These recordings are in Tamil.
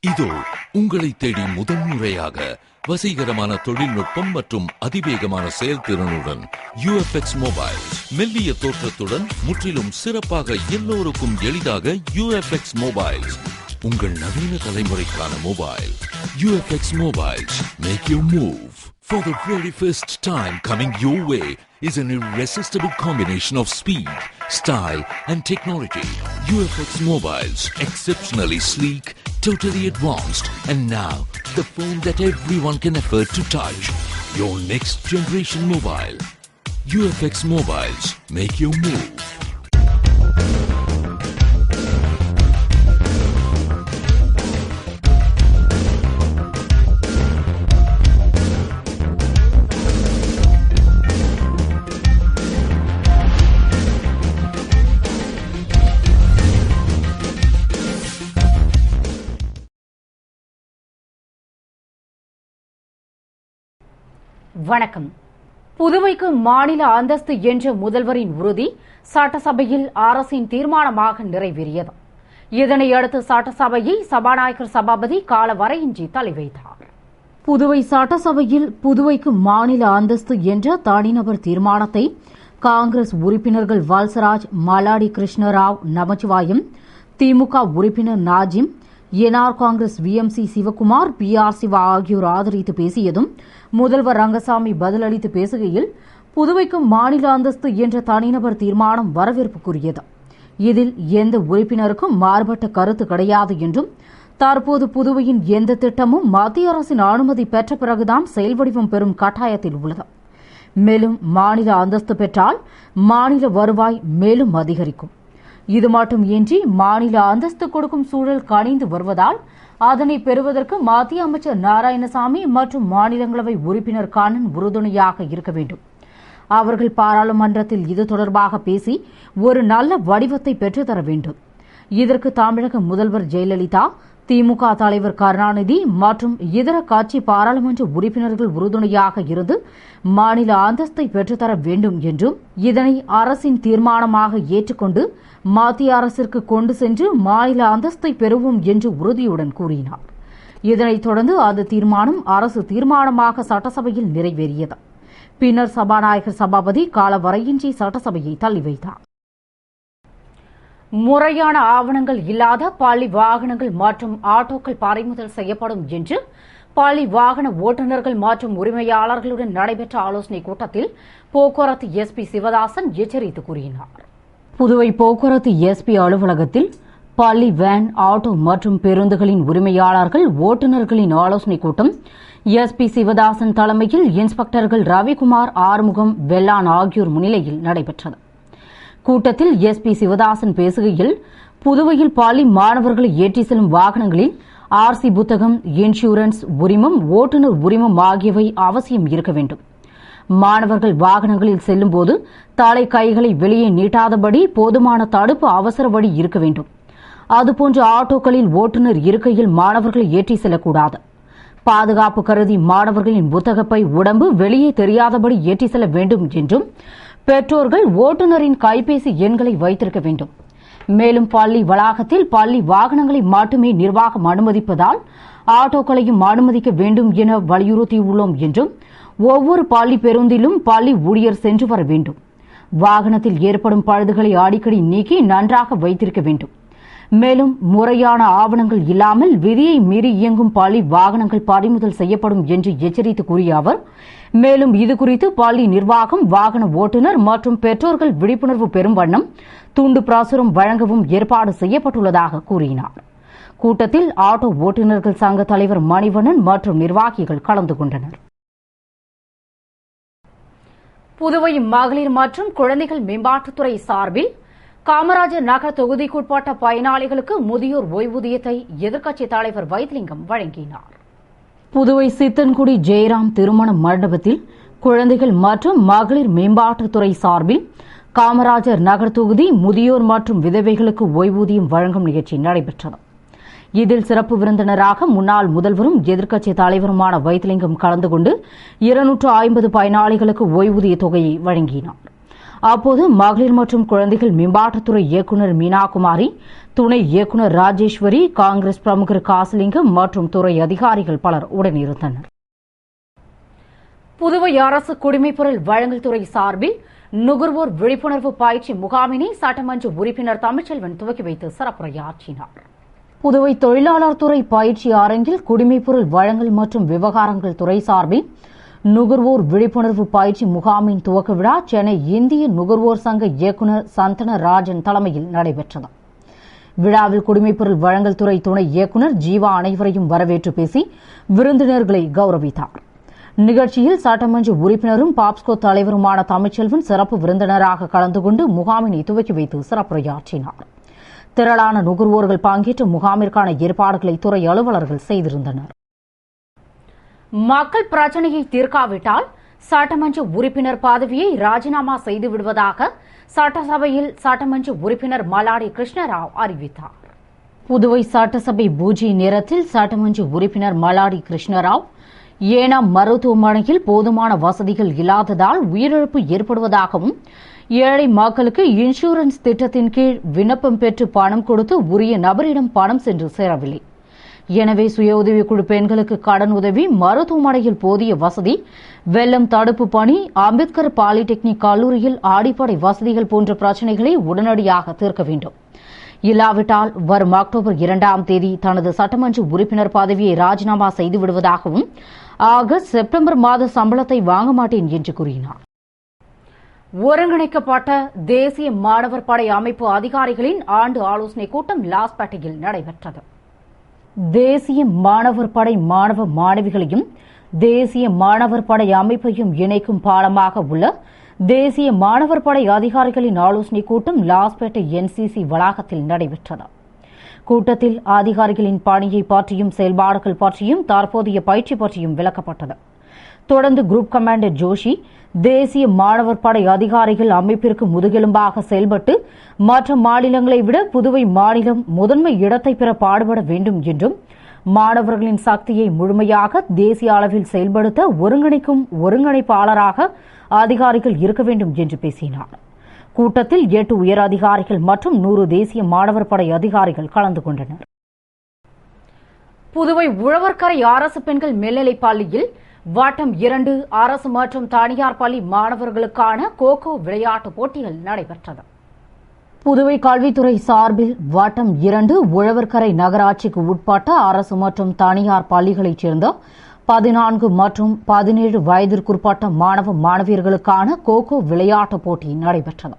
இதோ உங்களை தேடி முதன்முறையாக வசீகரமான தொழில்நுட்பம் மற்றும் அதிவேகமான செயல்திறனுடன் UFX மொபைல். மெல்லிய தோற்றத்துடன் முற்றிலும் சிறப்பாக எல்லோருக்கும் எளிதாக UFX மொபைல். உங்கள் நவீன தலைமுறைக்கான mobile. UFX Mobiles. Make your move. For the very first time coming your way is an irresistible combination of speed, style and technology. UFX Mobiles. Exceptionally sleek, totally advanced, and now the phone that everyone can afford to touch. Your next generation mobile. UFX Mobiles. Make your move. வணக்கம். புதுவைக்கு மாநில அந்தஸ்து என்ற முதல்வரின் உறுதி சட்டசபையில் அரசின் தீர்மானமாக நிறைவேறியது. இதனையடுத்து சட்டசபையை சபாநாயகர் சபாபதி காலவரையின்றி தள்ளி வைத்தார். புதுவை சட்டசபையில் புதுவைக்கு மாநில அந்தஸ்து என்ற தனிநபர் தீர்மானத்தை காங்கிரஸ் உறுப்பினர்கள் வல்சராஜ், மல்லாடி கிருஷ்ணராவ், நமச்சிவாயம், திமுக உறுப்பினர் நாஜிம், என்ஆர் காங்கிரஸ் VMC சிவகுமார், PR சிவா ஆகியோர் ஆதரித்து பேசியதும் முதல்வர் ரங்கசாமி பதிலளித்து பேசுகையில் புதுவைக்கு மாநில அந்தஸ்து என்ற தனிநபர் தீர்மானம் வரவேற்புக்குரியது. இதில் எந்த உறுப்பினருக்கும் மாறுபட்ட கருத்து கிடையாது என்றும் தற்போது புதுவையின் எந்த திட்டமும் மத்திய அரசின் அனுமதி பெற்ற பிறகுதான் செயல்வடிவம் பெறும் கட்டாயத்தில் உள்ளது. மேலும் மாநில அந்தஸ்து பெற்றால் மாநில வருவாய் மேலும் அதிகரிக்கும். இது மட்டுமின்றி மாநில அந்தஸ்து கொடுக்கும் சூழல் கனிந்து வருவதால் அதனை பெறுவதற்கு மத்திய அமைச்சர் நாராயணசாமி மற்றும் மாநிலங்களவை உறுப்பினர் கண்ணன் உறுதுணையாக இருக்க வேண்டும். அவர்கள் பாராளுமன்றத்தில் இது தொடர்பாக பேசி ஒரு நல்ல வடிவத்தை பெற்றுத்தர வேண்டும். இதற்கு தமிழக முதல்வர் ஜெயலலிதா, திமுக தலைவர் கருணாநிதி மற்றும் இதர கட்சி பாராளுமன்ற உறுப்பினர்கள் உறுதுணையாக இருந்து மாநில அந்தஸ்தை பெற்றுத்தர வேண்டும் என்றும் இதனை அரசின் தீர்மானமாக ஏற்றுக்கொண்டு மத்திய அரசிற்கு கொண்டு சென்று மாநில அந்தஸ்தை பெறுவோம் என்று உறுதியுடன் கூறினார். இதனைத் தொடர்ந்து அந்த தீர்மானம் அரசு தீர்மானமாக சட்டசபையில் நிறைவேறியது. பின்னர் சபாநாயகர் சபாபதி காலவரையின்றி சட்டசபையை தள்ளி வைத்தார். முறையான ஆவணங்கள் இல்லாத பள்ளி வாகனங்கள் மற்றும் ஆட்டோக்கள் பறிமுதல் செய்யப்படும் என்று பள்ளி வாகன ஓட்டுநர்கள் மற்றும் உரிமையாளர்களுடன் நடைபெற்ற ஆலோசனைக் கூட்டத்தில் போக்குவரத்து SP சிவதாசன் எச்சரித்து கூறினார். புதுவை போக்குவரத்து SP அலுவலகத்தில் பள்ளி வேன், ஆட்டோ மற்றும் பேருந்துகளின் உரிமையாளர்கள், ஓட்டுநர்களின் ஆலோசனைக் கூட்டம் SP சிவதாசன் தலைமையில் இன்ஸ்பெக்டர்கள் ரவிக்குமார், ஆறுமுகம், வெள்ளான் ஆகியோர் முன்னிலையில் நடைபெற்றது. கூட்டத்தில் SP சிவதாசன் பேசுகையில் புதுவையில் பள்ளி மாணவர்களை ஏற்றி செல்லும் வாகனங்களில் RC புத்தகம், இன்சூரன்ஸ், உரிமம், ஓட்டுநர் உரிமம் ஆகியவை அவசியம் இருக்க வேண்டும். மாணவர்கள் வாகனங்களில் செல்லும்போது தலை கைகளை வெளியே நீட்டாதபடி போதுமான தடுப்பு அவசர வழி இருக்க வேண்டும். அதுபோன்று ஆட்டோக்களில் ஓட்டுநர் இருக்கையில் மாணவர்களை ஏற்றி செல்லக்கூடாது. பாதுகாப்பு கருதி மாணவர்களின் புத்தகப்பை உடம்பு வெளியே தெரியாதபடி ஏற்றி செல்ல வேண்டும் என்றும் பெற்றோர்கள் ஓட்டுநரின் கைபேசி எண்களை வைத்திருக்க வேண்டும். மேலும் பள்ளி வளாகத்தில் பள்ளி வாகனங்களை மட்டுமே நிர்வாகம் அனுமதிப்பதால் ஆட்டோக்களையும் அனுமதிக்க வேண்டும் என வலியுறுத்தியுள்ளோம் என்றும் ஒவ்வொரு பள்ளி பேருந்திலும் பள்ளி ஊழியர் சென்று வர வேண்டும். வாகனத்தில் ஏற்படும் பழுதுகளை அடிக்கடி நீக்கி நன்றாக வைத்திருக்க வேண்டும். மேலும் முறையான ஆவணங்கள் இல்லாமல் விதியை மீறி இயங்கும் பள்ளி வாகனங்கள் பறிமுதல் செய்யப்படும் என்று எச்சரித்து கூறிய அவர், மேலும் இதுகுறித்து பள்ளி நிர்வாகம், வாகன ஓட்டுநர் மற்றும் பெற்றோர்கள் விழிப்புணர்வு பெறும் வண்ணம் துண்டு பிரசுரம் வழங்கவும் ஏற்பாடு செய்யப்பட்டுள்ளதாக கூறினார். கூட்டத்தில் ஆட்டோ ஓட்டுநர்கள் சங்க தலைவர் மணிவண்ணன் மற்றும் நிர்வாகிகள் கலந்து கொண்டனர். புதுவை மகளிர் மற்றும் குழந்தைகள் மேம்பாட்டுத்துறை சார்பில் காமராஜர் நகர் தொகுதிக்குட்பட்ட பயனாளிகளுக்கு முதியோர் ஓய்வூதியத்தை எதிர்க்கட்சித் தலைவர் வைத்திலிங்கம் வழங்கினார். புதுவை சித்தன்குடி ஜெயராம் திருமண மண்டபத்தில் குழந்தைகள் மற்றும் மகளிர் மேம்பாட்டுத்துறை சார்பில் காமராஜர் நகர் தொகுதி முதியோர் மற்றும் விதவைகளுக்கு ஓய்வூதியம் வழங்கும் நிகழ்ச்சி நடைபெற்றது. இதில் சிறப்பு விருந்தினராக முன்னாள் முதல்வரும் எதிர்க்கட்சித் தலைவருமான வைத்திலிங்கம் கலந்து கொண்டு 250 பயனாளிகளுக்கு ஓய்வூதிய தொகையை வழங்கினார். அப்போது மகளிர் மற்றும் குழந்தைகள் மேம்பாட்டுத்துறை இயக்குநர் மீனாகுமாரி, துணை இயக்குநர் ராஜேஸ்வரி, காங்கிரஸ் பிரமுகர் காசிலிங்கம் மற்றும் துறை அதிகாரிகள் பலர் உடனிருந்தனர். புதுவை அரசு குடிமைப்பொருள் வழங்கல் துறை சார்பில் நுகர்வோர் விழிப்புணர்வு பயிற்சி முகாமினை சட்டமன்ற உறுப்பினர் தமிழ்ச்செல்வன் துவக்கி வைத்து சிறப்புரையாற்றினார். புதுவை தொழிலாளர் துறை பயிற்சி அரங்கில் குடிமைப்பொருள் வழங்கல் மற்றும் விவகாரங்கள் துறை சார்பில் நுகர்வோர் விழிப்புணர்வு பயிற்சி முகாமின் துவக்க விழா சென்னை இந்திய நுகர்வோர் சங்க இயக்குநர் சந்தன ராஜன் தலைமையில் நடைபெற்றது. விழாவில் குடிமைப்பொருள் வழங்கல் துறை துணை இயக்குநர் ஜீவா அனைவரையும் வரவேற்று பேசி விருந்தினர்களை கௌரவித்தார். நிகழ்ச்சியில் சட்டமன்ற உறுப்பினரும் பாப்ஸ்கோ தலைவருமான தமிழ்ச்செல்வன் சிறப்பு விருந்தினராக கலந்து கொண்டு முகாமினை துவக்கி வைத்து சிறப்புரையாற்றினார். திரளான நுகர்வோர்கள் பங்கேற்ற முகாமிற்கான ஏற்பாடுகளை துறை அலுவலர்கள் செய்திருந்தனர். மக்கள் பிரச்சினையை தீர்க்காவிட்டால் சட்டமன்ற உறுப்பினர் பதவியை ராஜினாமா செய்து விடுவதாக சட்டசபையில் சட்டமன்ற உறுப்பினர் மல்லாடி கிருஷ்ணராவ் அறிவித்தார். புதுவை சட்டசபை பூஜ்ய நேரத்தில் சட்டமன்ற உறுப்பினர் மல்லாடி கிருஷ்ணராவ் ஏனாம் மருத்துவமனையில் போதுமான வசதிகள் இல்லாததால் உயிரிழப்பு ஏற்படுவதாகவும் ஏழை மக்களுக்கு இன்சூரன்ஸ் திட்டத்தின் கீழ் விண்ணப்பம் பெற்று பணம் கொடுத்து உரிய நபரிடம் பணம் சென்று சேரவில்லை. எனவே சுய உதவிக்குழு பெண்களுக்கு கடன் உதவி, மருத்துவமனையில் போதிய வசதி, வெள்ளம் தடுப்பு பணி, அம்பேத்கர் பாலிடெக்னிக் கல்லூரியில் அடிப்படை வசதிகள் போன்ற பிரச்சினைகளை உடனடியாக தீர்க்க வேண்டும். இல்லாவிட்டால் வரும் அக்டோபர் 2ஆம் தேதி தனது சட்டமன்ற உறுப்பினர் பதவியை ராஜினாமா செய்து விடுவதாகவும் ஆகஸ்ட் செப்டம்பர் மாத சம்பளத்தை வாங்க மாட்டேன் என்று கூறினார். ஒருங்கிணைக்கப்பட்ட தேசிய மாணவர் படை அமைப்பு அதிகாரிகளின் ஆண்டு ஆலோசனைக் கூட்டம் லாஸ்பேட்டையில் நடைபெற்றது. தேசிய மாணவர் படை மாணவ மாணவிகளையும் தேசிய மாணவர் படை அமைப்பையும் இணைக்கும் பாலமாக உள்ள தேசிய மாணவர் படை அதிகாரிகளின் ஆலோசனைக் கூட்டம் லாஸ்பேட்டை NCC வளாகத்தில் நடைபெற்றது. கூட்டத்தில் அதிகாரிகளின் பணியை பற்றியும் செயல்பாடுகள் பற்றியும் தற்போதைய பயிற்சி பற்றியும் விளக்கப்பட்டது. தொடர்ந்து குரூப் கமாண்டர் ஜோஷி தேசிய மாணவர் படை அதிகாரிகள் அமைப்பிற்கு முதுகெலும்பாக செயல்பட்டு மற்ற மாநிலங்களை விட புதுவை மாநிலம் முதன்மை இடத்தை பெற பாடுபட வேண்டும் என்றும் மாணவர்களின் சக்தியை முழுமையாக தேசிய அளவில் செயல்படுத்த ஒருங்கிணைக்கும் ஒருங்கிணைப்பாளராக அதிகாரிகள் இருக்க வேண்டும் என்று பேசினார். கூட்டத்தில் 8 உயர் அதிகாரிகள் மற்றும் 100 தேசிய மாணவர் படை அதிகாரிகள் கலந்து கொண்டனர். புதுவை உழவர்கரை அரசு பெண்கள் மேல்நிலைப் பள்ளியில் வட்டம் 2 அரசு மற்றும் தனியார் பள்ளி மாணவர்களுக்கான கோகோ விளையாட்டுப் போட்டிகள் நடைபெற்றது. புதுவை கல்வித்துறை சார்பில் வட்டம் 2 உழவர்கரை நகராட்சிக்கு உட்பட்ட அரசு மற்றும் தனியார் பள்ளிகளைச் சேர்ந்த 14 மற்றும் 17 வயதிற்குட்பட்ட மாணவ மாணவியர்களுக்கான கோகோ விளையாட்டுப் போட்டி நடைபெற்றது.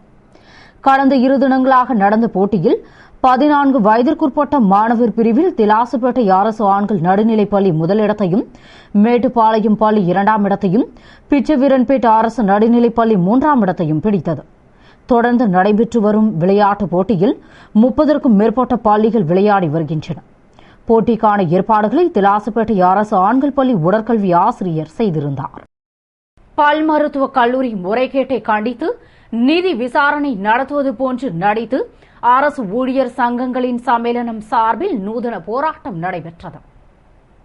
கடந்த 2 தினங்களாக நடந்த போட்டியில் 14 வயதிற்குட்பட்ட மாணவர் பிரிவில் திலாசுப்பேட்டை அரசு ஆண்கள் நடுநிலைப் பள்ளி முதலிடத்தையும், மேட்டுப்பாளையம் பள்ளி 2ஆம் இடத்தையும், பிச்சவீரன்பேட் அரசு நடுநிலைப் பள்ளி 3ஆம் இடத்தையும் பிடித்தது. தொடர்ந்து நடைபெற்று வரும் விளையாட்டுப் போட்டியில் 30க்கும் மேற்பட்ட பள்ளிகள் விளையாடி வருகின்றன. போட்டிக்கான ஏற்பாடுகளை திலாசுப்பேட்டை அரசு ஆண்கள் பள்ளி உடற்கல்வி ஆசிரியர் செய்திருந்தார். பல் மருத்துவக் கல்லூரி முறைகேட்டை கண்டித்து நீதி விசாரணை நடத்துவது போன்று நடித்து அரசு ஊழியர் சங்கங்களின் சம்மேளனம் சார்பில் நூதன போராட்டம் நடைபெற்றது.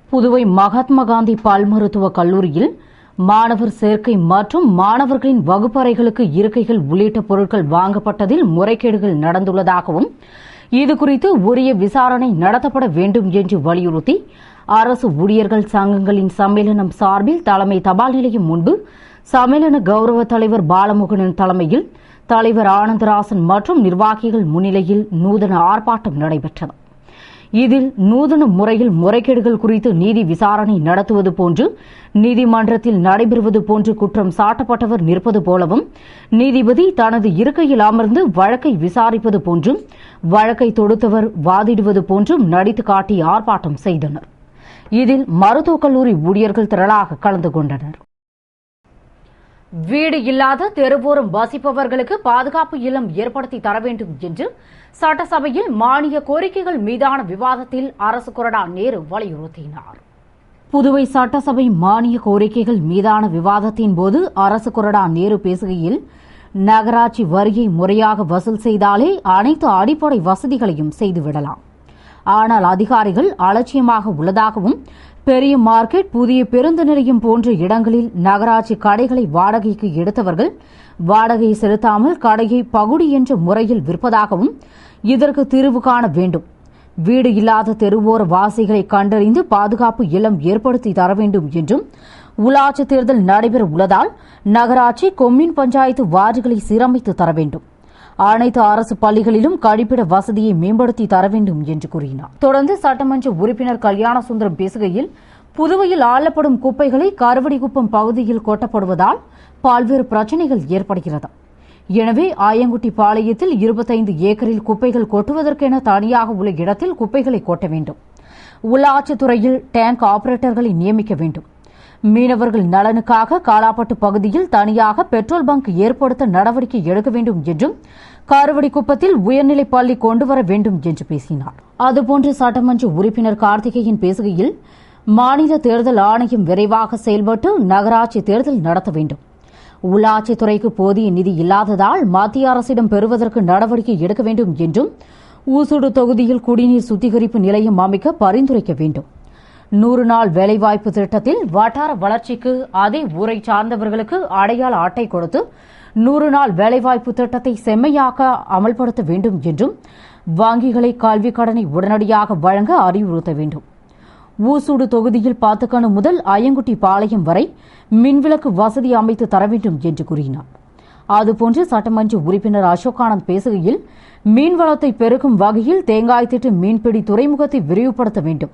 புதுவை மகாத்மா காந்தி பல் மருத்துவக் கல்லூரியில் மாணவர் சேர்க்கை மற்றும் மாணவர்களின் வகுப்பறைகளுக்கு இருக்கைகள் உள்ளிட்ட பொருட்கள் வாங்கப்பட்டதில் முறைகேடுகள் நடந்துள்ளதாகவும் இதுகுறித்து உரிய விசாரணை நடத்தப்பட வேண்டும் என்று வலியுறுத்தி அரசு ஊழியர்கள் சங்கங்களின் சம்மேளனம் சார்பில் தலைமை தபால் நிலையம் முன்பு சம்மேளன கௌரவ தலைவர் பாலமுருகன் தலைமையில் தலைவர் ஆனந்தராசன் மற்றும் நிர்வாகிகள் முன்னிலையில் நூதன ஆர்ப்பாட்டம் நடைபெற்றது. இதில் நூதன முறையில் முறைகேடுகள் குறித்து நீதி விசாரணை நடத்துவது போன்று நீதிமன்றத்தில் நடைபெறுவது போன்று குற்றம் சாட்டப்பட்டவர் நிற்பது போலவும் நீதிபதி தனது இருக்கையில் அமர்ந்து வழக்கை விசாரிப்பது போன்றும் வழக்கை தொடுத்தவர் வாதிடுவது போன்றும் நடித்து காட்டி ஆர்ப்பாட்டம் செய்தனர். இதில் மருத்துவக் கல்லூரி ஊழியர்கள் திரளாக கலந்து கொண்டனர். வீடு இல்லாத தெருவோரம் வசிப்பவர்களுக்கு பாதுகாப்பு இல்லம் ஏற்படுத்தி தர வேண்டும் என்று சட்டசபையில் மானிய கோரிக்கைகள் மீதான விவாதத்தில் அரசு கொறடா நேரு வலியுறுத்தினார். புதுவை சட்டசபை மானிய கோரிக்கைகள் மீதான விவாதத்தின் போது அரசு கொறடா நேரு பேசுகையில், நகராட்சி வரியை முறையாக வசூல் செய்தாலே அனைத்து அடிப்படை வசதிகளையும் செய்துவிடலாம். ஆனால் அதிகாரிகள் அலட்சியமாக உள்ளதாகவும், பெரிய மார்க்கெட், புதிய பேருந்து நிலையம் போன்ற இடங்களில் நகராட்சி கடைகளை வாடகைக்கு எடுத்தவர்கள் வாடகை செலுத்தாமல் கடையை பகுடி என்ற முறையில் விற்பதாகவும், இதற்கு தீர்வு காண வேண்டும். வீடு இல்லாத தெருவோர வாசிகளை கண்டறிந்து பாதுகாப்பு இல்லம் ஏற்படுத்தி தர வேண்டும் என்றும், உள்ளாட்சி தேர்தல் நடைபெற உள்ளதால் நகராட்சி, கொம்யூன் பஞ்சாயத்து வார்டுகளை சீரமைத்து தர வேண்டும். அனைத்து அரசு பள்ளிகளிலும் கழிப்பிட வசதியை மேம்படுத்தி தர வேண்டும் என்று கூறினார். தொடர்ந்து சட்டமன்ற உறுப்பினர் கல்யாணசுந்தரம் பேசுகையில், புதுவையில் ஆளப்படும் குப்பைகளை கருவடிக்குப்பம் பகுதியில் கொட்டப்படுவதால் பல்வேறு பிரச்சினைகள் ஏற்படுகிறது. எனவே ஆயங்குட்டி பாளையத்தில் 25 ஏக்கரில் குப்பைகள் கொட்டுவதற்கென தனியாக உள்ள இடத்தில் குப்பைகளை கொட்ட வேண்டும். உள்ளாட்சித்துறையில் டேங்க் ஆபரேட்டர்களை நியமிக்க வேண்டும். மீனவர்கள் நலனுக்காக காலாப்பட்டு பகுதியில் தனியாக பெட்ரோல் பங்க் ஏற்படுத்த நடவடிக்கை எடுக்க வேண்டும் என்றும், கருவடிக்குப்பத்தில் உயர்நிலைப் பள்ளி கொண்டுவர வேண்டும் என்று பேசினார். அதுபோன்று சட்டமன்ற உறுப்பினர் கார்த்திகேயன் பேசுகையில், மாநில தேர்தல் ஆணையம் விரைவாக செயல்பட்டு நகராட்சி தேர்தல் நடத்த வேண்டும். உள்ளாட்சித்துறைக்கு போதிய நிதி இல்லாததால் மத்திய அரசிடம் பெறுவதற்கு நடவடிக்கை எடுக்க வேண்டும் என்றும், ஊசுடு தொகுதியில் குடிநீர் சுத்திகரிப்பு நிலையம் அமைக்க பரிந்துரைக்க வேண்டும். 100 நாள் வேலைவாய்ப்பு திட்டத்தில் வட்டார வளர்ச்சிக்கு அதே ஊரை சார்ந்தவர்களுக்கு அடையாள அட்டை கொடுத்து 100 நாள் வேலைவாய்ப்பு திட்டத்தை செம்மையாக்க அமல்படுத்த வேண்டும் என்றும், வங்கிகளை கல்விக் கடனை உடனடியாக வழங்க அறிவுறுத்த வேண்டும். ஊசூடு தொகுதியில் 10 கணு முதல் அயங்குட்டி பாளையம் வரை மின்விளக்கு வசதி அமைத்து தர வேண்டும் என்று கூறினார். அதுபோன்று சட்டமன்ற உறுப்பினர் அசோகானந்த் பேசுகையில், மீன்வளத்தை பெருக்கும் வகையில் தேங்காய் திட்டு மீன்பிடி துறைமுகத்தை விரிவுபடுத்த வேண்டும்.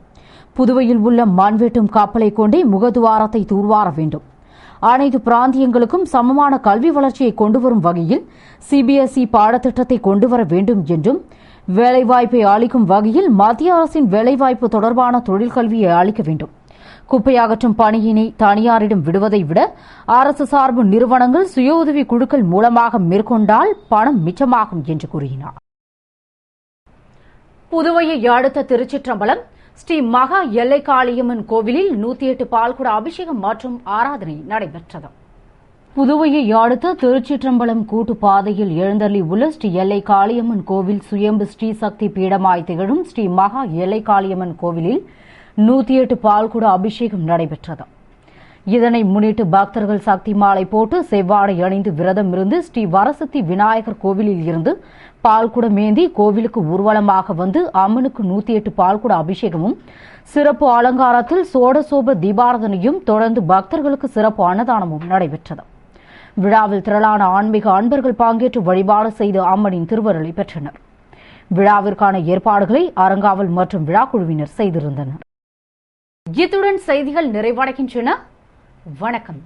புதுவையில் உள்ள மண்வெட்டும் கப்பலை கொண்டே முகத்துவாரத்தை தூர்வார வேண்டும். அனைத்து பிராந்தியங்களுக்கும் சமமான கல்வி வளர்ச்சியை கொண்டுவரும் வகையில் சிபிஎஸ்இ பாடத்திட்டத்தை கொண்டுவர வேண்டும் என்றும், வேலைவாய்ப்பை அளிக்கும் வகையில் மத்திய அரசின் வேலைவாய்ப்பு தொடர்பான தொழிற்கல்வியை அளிக்க வேண்டும். குப்பை அகற்றும் பணியினை தனியாரிடம் விடுவதை விட அரசு சார்பு நிறுவனங்கள் சுய உதவி குழுக்கள் மூலமாக மேற்கொண்டால் பணம் மிச்சமாகும் என்று கூறினார். புதுவையை அடுத்த திருச்சிற்றம்பலம் ஸ்ரீ மகா எல்லைக்காளியம்மன் கோவிலில் 108 பால்குட அபிஷேகம் மற்றும் ஆராதனை நடைபெற்றது. புதுவையை அடுத்த திருச்சிற்றம்பலம் கூட்டு பாதையில் எழுந்தள்ளி உள்ள ஸ்ரீ எல்லை காளியம்மன் கோவில் சுயம்பு ஸ்ரீ சக்தி பீடமாய் திகழும் ஸ்ரீ மகா எல்லை காளியம்மன் கோவிலில் 108 பால்குட அபிஷேகம் நடைபெற்றது. இதனை முன்னிட்டு பக்தர்கள் சக்தி மாலை போட்டு செவ்வாடை அணிந்து விரதம் இருந்து ஸ்ரீ வரசக்தி விநாயகர் கோவிலில் இருந்து பால்குடம் ஏந்தி கோவிலுக்கு ஊர்வலமாக வந்து அம்மனுக்கு 108 பால்குட அபிஷேகமும் சிறப்பு அலங்காரத்தில் சோடசோப தீபாராதனையும் தொடர்ந்து பக்தர்களுக்கு சிறப்பு அன்னதானமும் நடைபெற்றது. விழாவில் திரளான ஆன்மீக அன்பர்கள் பங்கேற்று வழிபாடு செய்து அம்மனின் திருவருளை பெற்றனர். விழாவிற்கான ஏற்பாடுகளை அறங்காவல் மற்றும் விழா குழுவினர் செய்திருந்தனர். இத்துடன் செய்திகள் நிறைவடைகின்றன. வணக்கம்.